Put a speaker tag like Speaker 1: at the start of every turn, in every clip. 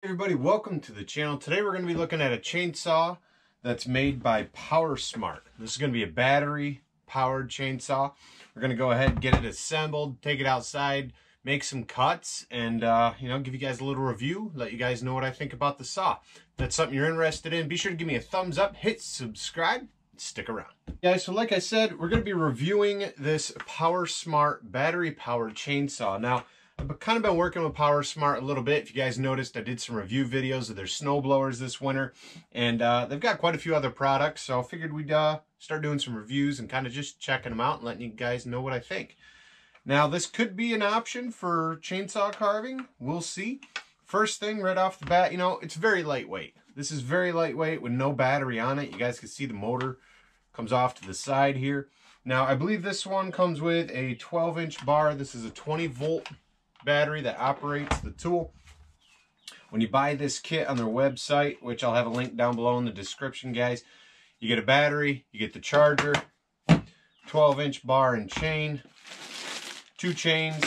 Speaker 1: Hey everybody, welcome to the channel. Today we're going to be looking at a chainsaw that's made by PowerSmart. This is going to be a battery powered chainsaw. We're going to go ahead and get it assembled, take it outside, make some cuts, and give you guys a little review, let you guys know what I think about the saw. If that's something you're interested in, be sure to give me a thumbs up, hit subscribe, stick around. Guys, so like I said, we're going to be reviewing this PowerSmart battery powered chainsaw. Now, I've kind of been working with PowerSmart a little bit. If you guys noticed, I did some review videos of their snow blowers this winter, and they've got quite a few other products, so I figured we'd start doing some reviews and kind of just checking them out and letting you guys know what I think. Now, this could be an option for chainsaw carving. We'll see. First thing right off the bat, it's very lightweight. This is very lightweight with no battery on it. You guys can see the motor comes off to the side here. Now, I believe this one comes with a 12-inch bar. This is a 20-volt battery that operates the tool. When you buy this kit on their website, which I'll have a link down below in the description, guys, you get a battery, you get the charger, 12-inch bar and chain, 2 chains,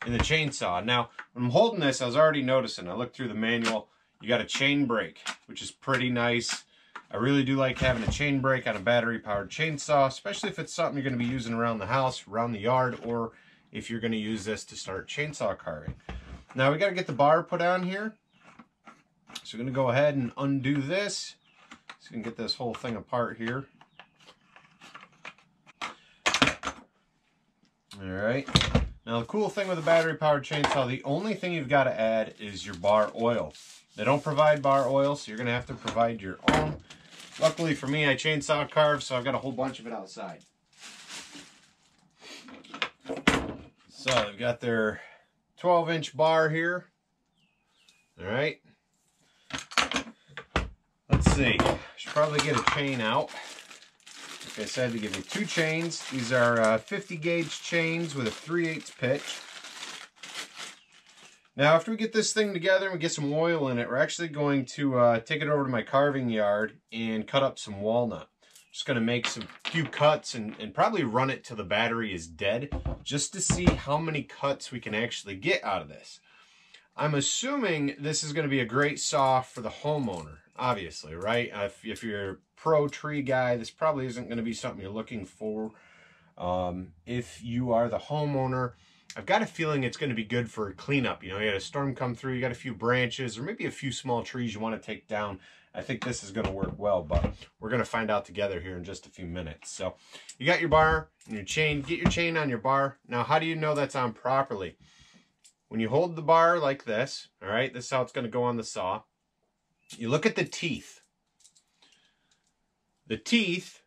Speaker 1: and the chainsaw. Now, when I'm holding this, I was already noticing, I looked through the manual, you got a chain brake, which is pretty nice. I really do like having a chain brake on a battery powered chainsaw, especially if it's something you're going to be using around the house, around the yard, or if you're going to use this to start chainsaw carving. Now we got to get the bar put on here. So we're going to go ahead and undo this so we can get this whole thing apart here. Alright. Now the cool thing with a battery powered chainsaw, the only thing you've got to add is your bar oil. They don't provide bar oil, so you're going to have to provide your own. Luckily for me, I chainsaw carve, so I've got a whole bunch of it outside. So they've got their 12-inch bar here. All right. Let's see. Should probably get a chain out. Like I said, they give me 2 chains. These are 50 gauge chains with a 3/8 pitch. Now, after we get this thing together and we get some oil in it, we're actually going to take it over to my carving yard and cut up some walnut. Just going to make some few cuts and probably run it till the battery is dead, just to see how many cuts we can actually get out of this. I'm assuming this is going to be a great saw for the homeowner, obviously, right? If you're a pro tree guy, this probably isn't going to be something you're looking for. If you are the homeowner, I've got a feeling it's going to be good for cleanup. You had a storm come through, you got a few branches, or maybe a few small trees you want to take down. I think this is going to work well, but we're going to find out together here in just a few minutes. So you got your bar and your chain. Get your chain on your bar. Now, how do you know that's on properly? When you hold the bar like this, all right, this is how it's going to go on the saw. You look at the teeth. The teeth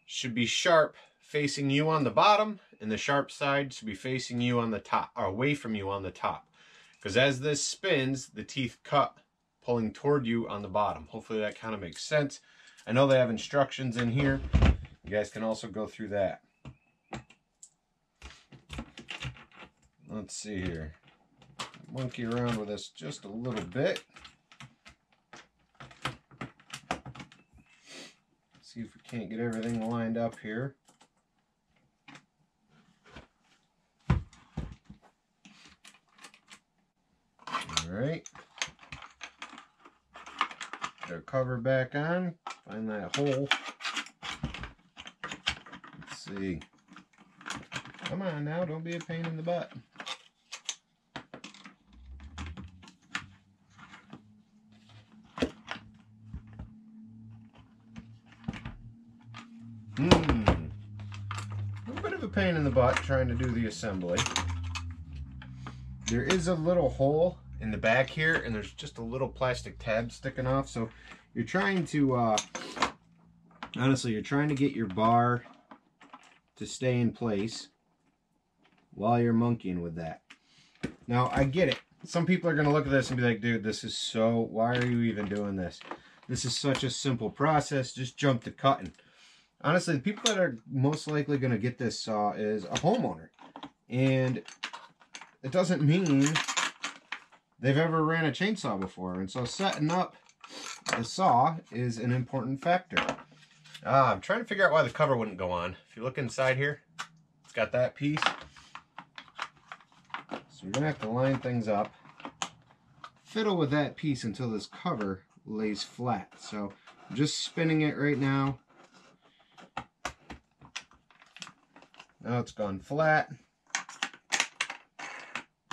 Speaker 1: should be sharp facing you on the bottom, and the sharp side should be facing you on the top, or away from you on the top. Because as this spins, the teeth cut, pulling toward you on the bottom. Hopefully that kind of makes sense. I know they have instructions in here. You guys can also go through that. Let's see here. Monkey around with this just a little bit. See if we can't get everything lined up here. All right. Put our cover back on. Find that hole. Let's see. Come on now, don't be a pain in the butt. A little bit of a pain in the butt trying to do the assembly. There is a little hole in the back here, and there's just a little plastic tab sticking off, so you're trying to honestly, you're trying to get your bar to stay in place while you're monkeying with that. Now, I get it. Some people are going to look at this and be like, dude, this is so, why are you even doing this? This is such a simple process, just jump to cutting. Honestly, the people that are most likely going to get this saw is a homeowner, and it doesn't mean they've ever ran a chainsaw before, and so setting up the saw is an important factor. I'm trying to figure out why the cover wouldn't go on. If you look inside here, it's got that piece. So we're going to have to line things up. fiddle with that piece until this cover lays flat. So I'm just spinning it right now. Now it's gone flat.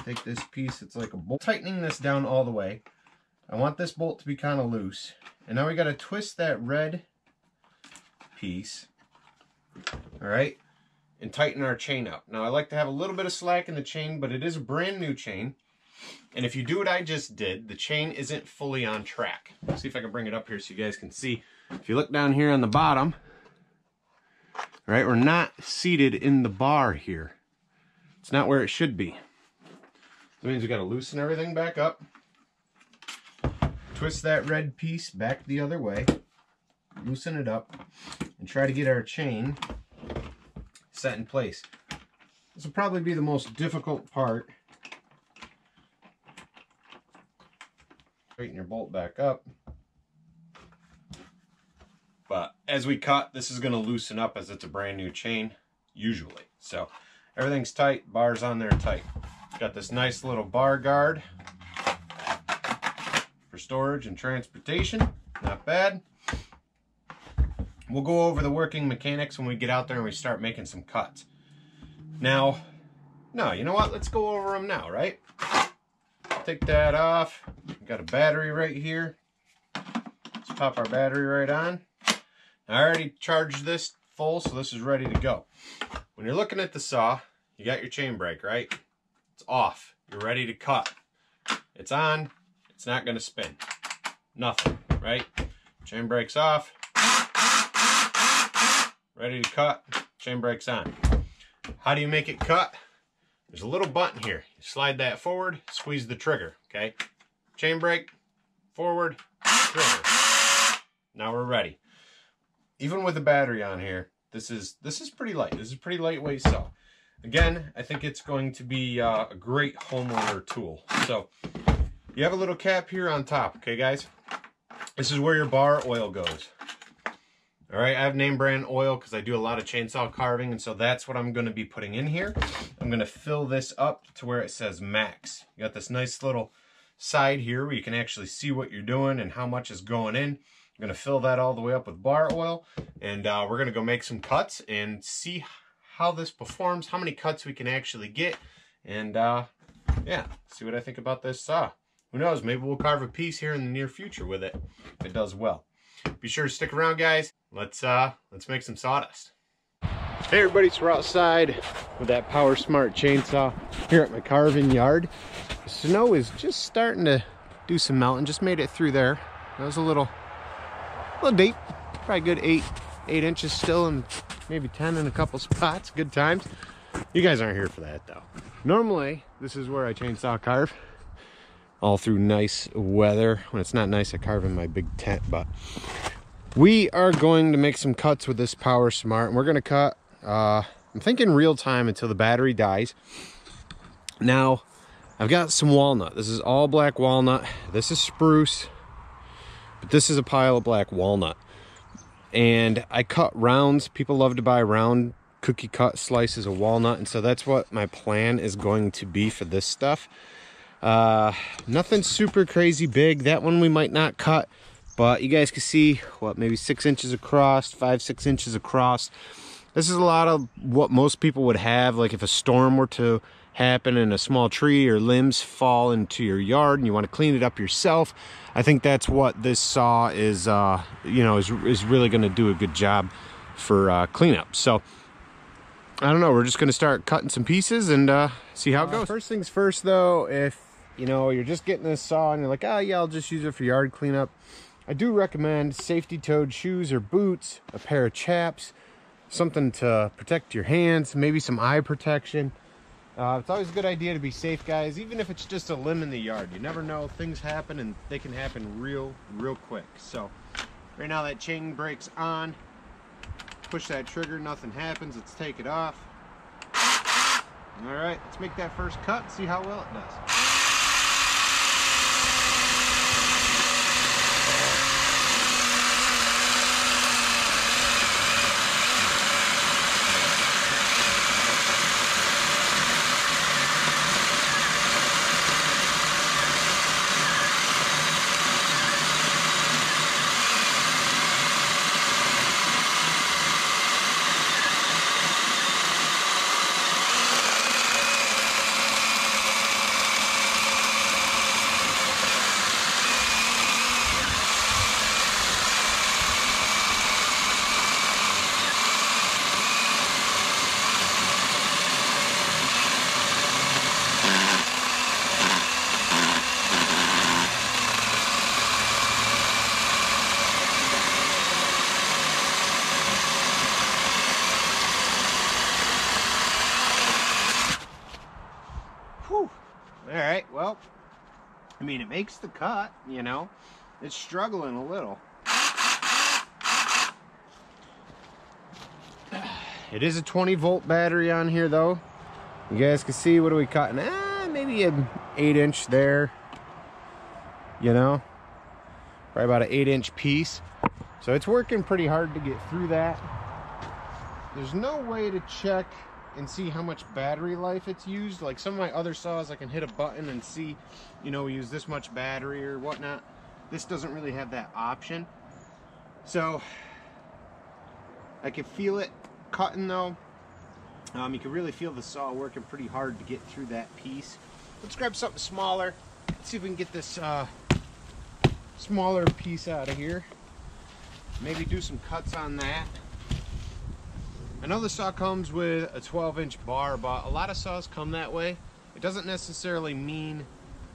Speaker 1: Take this piece, it's like a bolt. Tightening this down all the way. I want this bolt to be kind of loose. And now we got to twist that red piece, all right, and tighten our chain up. Now I like to have a little bit of slack in the chain, but it is a brand new chain. And if you do what I just did, the chain isn't fully on track. Let's see if I can bring it up here so you guys can see. If you look down here on the bottom, all right, we're not seated in the bar here. It's not where it should be. That means we got to loosen everything back up. Twist that red piece back the other way. Loosen it up. And try to get our chain set in place. This will probably be the most difficult part. Straighten your bolt back up. But as we cut, this is going to loosen up as it's a brand new chain, usually. So everything's tight, bars on there tight. Got this nice little bar guard for storage and transportation. Not bad. We'll go over the working mechanics when we get out there and we start making some cuts. Now, no, you know what? Let's go over them now, right? Take that off. We've got a battery right here. Let's pop our battery right on. I already charged this full, so this is ready to go. When you're looking at the saw, you got your chain brake, right? It's off. You're ready to cut. It's on. It's not going to spin. Nothing, right? Chain brake's off. Ready to cut. Chain brake's on. How do you make it cut? There's a little button here. You slide that forward, squeeze the trigger, okay? Chain brake, forward, trigger. Now we're ready. Even with the battery on here, this is pretty light. This is a pretty lightweight saw. Again, I think it's going to be a great homeowner tool. So you have a little cap here on top, okay guys? This is where your bar oil goes. All right, I have name brand oil because I do a lot of chainsaw carving, and so that's what I'm going to be putting in here. I'm going to fill this up to where it says max. You got this nice little side here where you can actually see what you're doing and how much is going in. I'm going to fill that all the way up with bar oil, and we're going to go make some cuts and see how this performs, how many cuts we can actually get, and yeah, see what I think about this saw. Who knows, maybe we'll carve a piece here in the near future with it if it does well. Be sure to stick around, guys. Let's make some sawdust. Hey everybody, so we're outside with that PowerSmart chainsaw here at my carving yard. The snow is just starting to do some melting. Just made it through there. That was a little deep, probably good 8 inches still, and maybe 10 in a couple spots. Good times. You guys aren't here for that though. Normally, this is where I chainsaw carve. All through nice weather. When it's not nice, I carve in my big tent, but we are going to make some cuts with this PowerSmart, and we're going to cut, I'm thinking real time until the battery dies. Now, I've got some walnut. This is all black walnut. This is spruce, but this is a pile of black walnut. And I cut rounds. People love to buy round cookie cut slices of walnut, and so that's what my plan is going to be for this stuff. Nothing super crazy big. That one we might not cut, but you guys can see what, maybe 6 inches across, 5-6 inches across. This is a lot of what most people would have, like if a storm were to happen and a small tree or limbs fall into your yard and you want to clean it up yourself. I think that's what this saw is, you know, is really going to do a good job for cleanup. So I don't know, we're just going to start cutting some pieces and see how it goes. First things first though, if you know, you're just getting this saw and you're like, oh yeah, I'll just use it for yard cleanup, I do recommend safety-toed shoes or boots, a pair of chaps, something to protect your hands, maybe some eye protection. It's always a good idea to be safe, guys, even if it's just a limb in the yard. You never know, things happen and they can happen real quick. So right now that chain brake's on. Push that trigger, nothing happens. Let's take it off. All right, let's make that first cut, see how well it does. mean, it makes the cut, you know. It's struggling a little. It is a 20-volt battery on here, though. You guys can see, what are we cutting? Maybe an 8-inch there. You know, probably about an 8-inch piece. So it's working pretty hard to get through that. There's no way to check and see how much battery life it's used. Like some of my other saws, I can hit a button and see, you know, we use this much battery or whatnot. This doesn't really have that option. So I can feel it cutting though. You can really feel the saw working pretty hard to get through that piece. Let's grab something smaller. Let's see if we can get this smaller piece out of here. Maybe do some cuts on that. I know the saw comes with a 12-inch bar, but a lot of saws come that way. It doesn't necessarily mean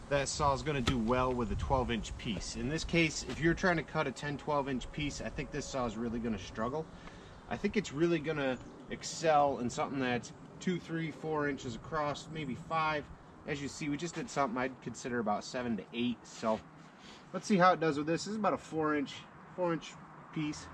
Speaker 1: that saw is going to do well with a 12-inch piece. In this case, if you're trying to cut a 10-12-inch piece, I think this saw is really going to struggle. I think it's really going to excel in something that's 2, 3, 4 inches across, maybe 5. As you see, we just did something I'd consider about 7 to 8. So let's see how it does with this. This is about a 4-inch piece.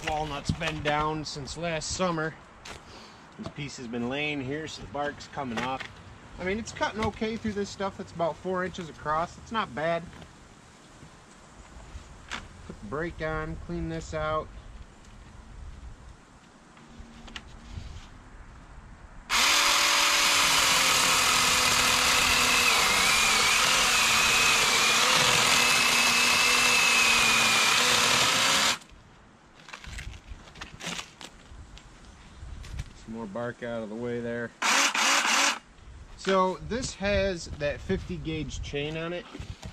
Speaker 1: Walnut's been down since last summer. This piece has been laying here, so the bark's coming off. I mean, it's cutting okay through this stuff. It's about 4 inches across. It's not bad. Put the brake on, clean this out. More bark out of the way there. So this has that 50 gauge chain on it.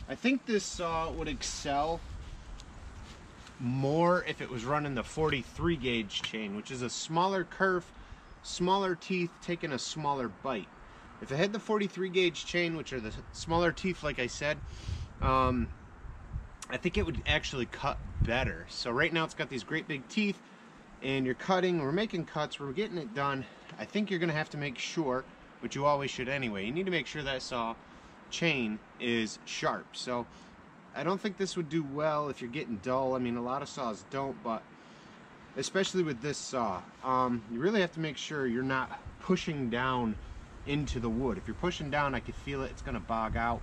Speaker 1: I think this saw would excel more if it was running the 43 gauge chain, which is a smaller kerf, smaller teeth, taking a smaller bite. If it had the 43 gauge chain, which are the smaller teeth, like I said, I think it would actually cut better. So right now it's got these great big teeth, and you're cutting, we're making cuts, we're getting it done. I think you're gonna have to make sure, which you always should anyway, you need to make sure that saw chain is sharp. So I don't think this would do well if you're getting dull. I mean, a lot of saws don't, but especially with this saw, you really have to make sure you're not pushing down into the wood. If you're pushing down, I can feel it, it's gonna bog out.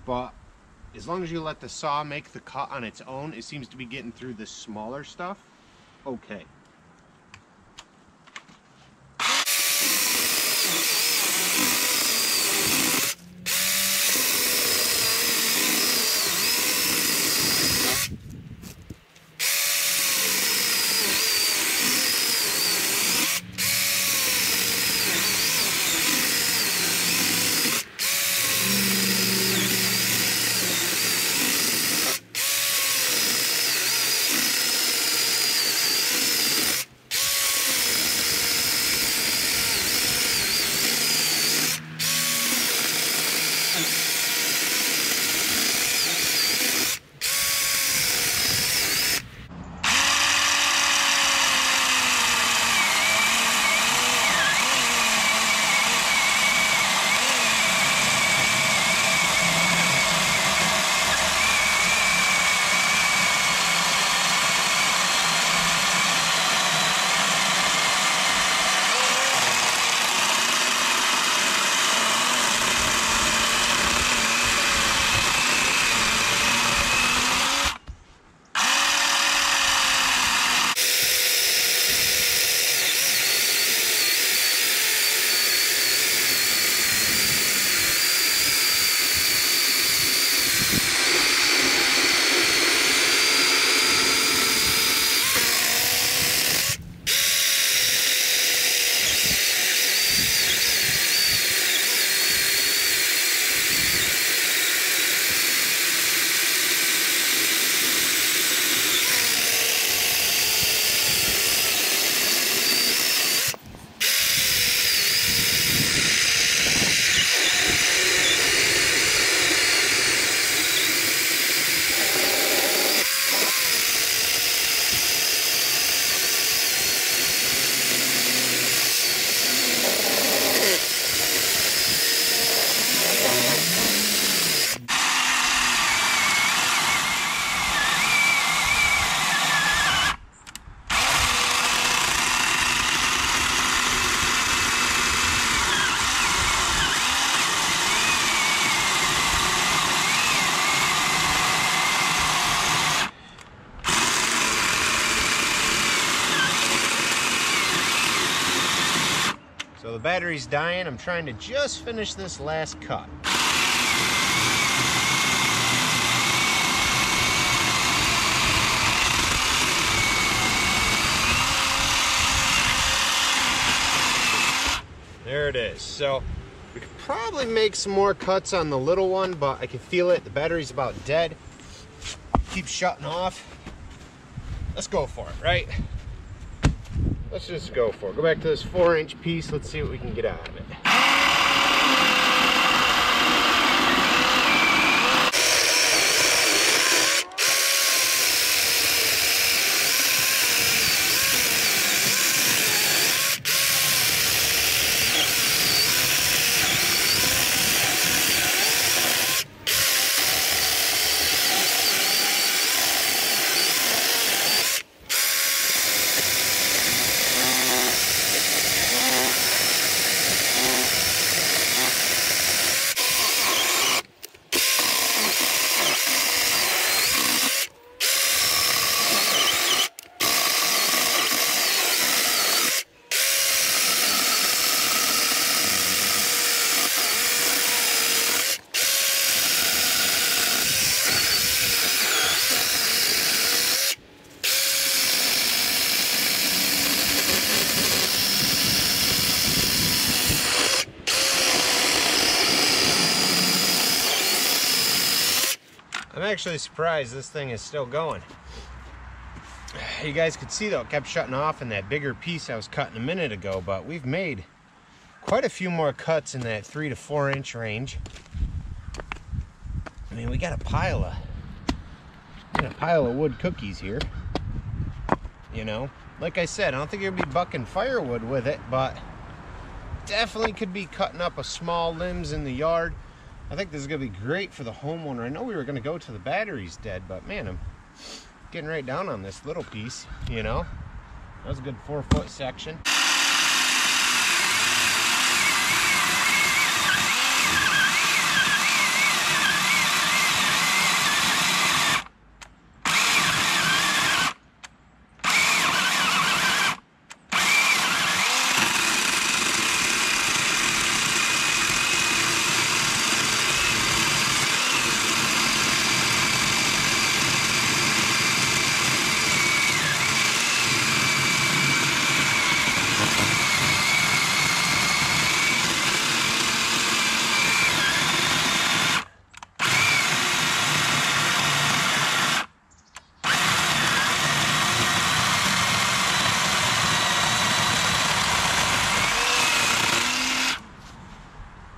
Speaker 1: But as long as you let the saw make the cut on its own, it seems to be getting through the smaller stuff okay. battery's dying. I'm trying to just finish this last cut. There it is. So we could probably make some more cuts on the little one, but I can feel it. The battery's about dead. Keeps shutting off. Let's go for it, right? Let's just go for it. Go back to this 4-inch piece. Let's see what we can get out of it. I'm actually surprised this thing is still going. You guys could see though, it kept shutting off in that bigger piece I was cutting a minute ago, but we've made quite a few more cuts in that 3 to 4 inch range. I mean, we got a pile of wood cookies here. You know, like I said, I don't think you'll be bucking firewood with it, but definitely could be cutting up a small limbs in the yard. I think this is gonna be great for the homeowner. I know we were gonna go to the batteries dead, but man, I'm getting right down on this little piece, you know. That was a good 4-foot section.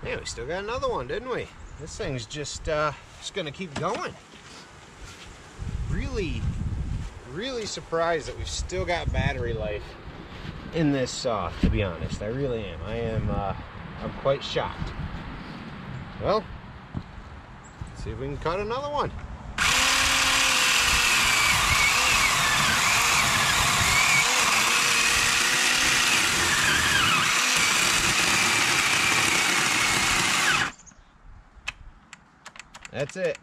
Speaker 1: Man, we still got another one, didn't we? This thing's just gonna keep going. Really surprised that we've still got battery life in this saw, to be honest. I really am. I'm quite shocked. Well, let's see if we can cut another one. That's it.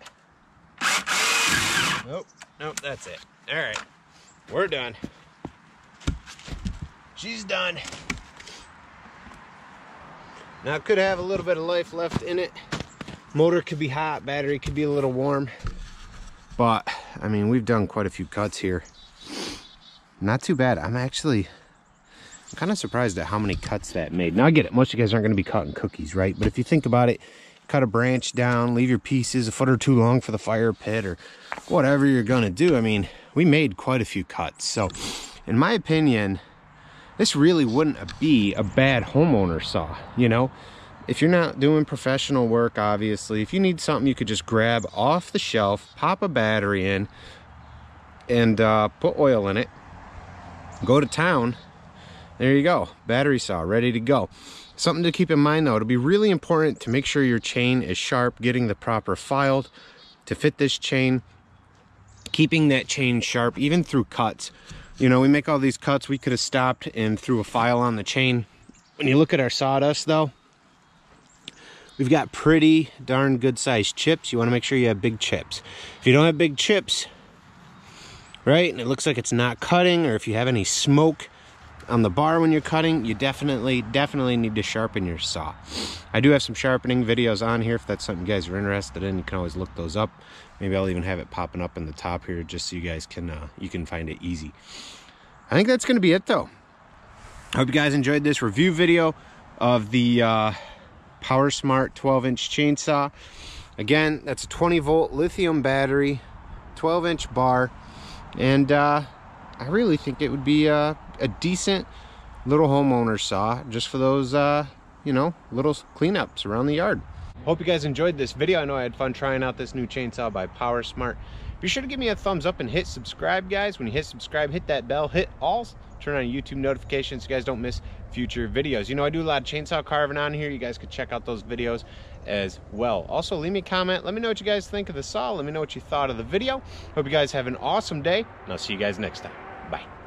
Speaker 1: Nope, that's it. All right, we're done. She's done. Now it could have a little bit of life left in it. Motor could be hot, battery could be a little warm. But, I mean, we've done quite a few cuts here. Not too bad. I'm kind of surprised at how many cuts that made. Now I get it, most of you guys aren't gonna be cutting cookies, right? But if you think about it, cut a branch down, leave your pieces a foot or two long for the fire pit or whatever you're gonna do. I mean, we made quite a few cuts. So in my opinion, this really wouldn't be a bad homeowner saw. You know, if you're not doing professional work, obviously, if you need something you could just grab off the shelf, pop a battery in and put oil in it, go to town, there you go, battery saw ready to go. Something to keep in mind though, it'll be really important to make sure your chain is sharp, getting the proper file to fit this chain, keeping that chain sharp even through cuts. You know, we make all these cuts, we could have stopped and threw a file on the chain. When you look at our sawdust though, we've got pretty darn good sized chips. You want to make sure you have big chips. If you don't have big chips, right, and it looks like it's not cutting, or if you have any smoke on the bar when you're cutting, you definitely need to sharpen your saw. I do have some sharpening videos on here if that's something you guys are interested in. You can always look those up. Maybe I'll even have it popping up in the top here just so you guys can you can find it easy. I think that's going to be it though. I hope you guys enjoyed this review video of the PowerSmart 12-inch chainsaw. Again, that's a 20-volt lithium battery, 12-inch bar, and I really think it would be a decent little homeowner saw just for those, you know, little cleanups around the yard. Hope you guys enjoyed this video. I know I had fun trying out this new chainsaw by PowerSmart. Be sure to give me a thumbs up and hit subscribe, guys. When you hit subscribe, hit that bell, hit all, turn on YouTube notifications so you guys don't miss future videos. You know, I do a lot of chainsaw carving on here. You guys could check out those videos as well. Also, leave me a comment. Let me know what you guys think of the saw. Let me know what you thought of the video. Hope you guys have an awesome day, and I'll see you guys next time. Bye.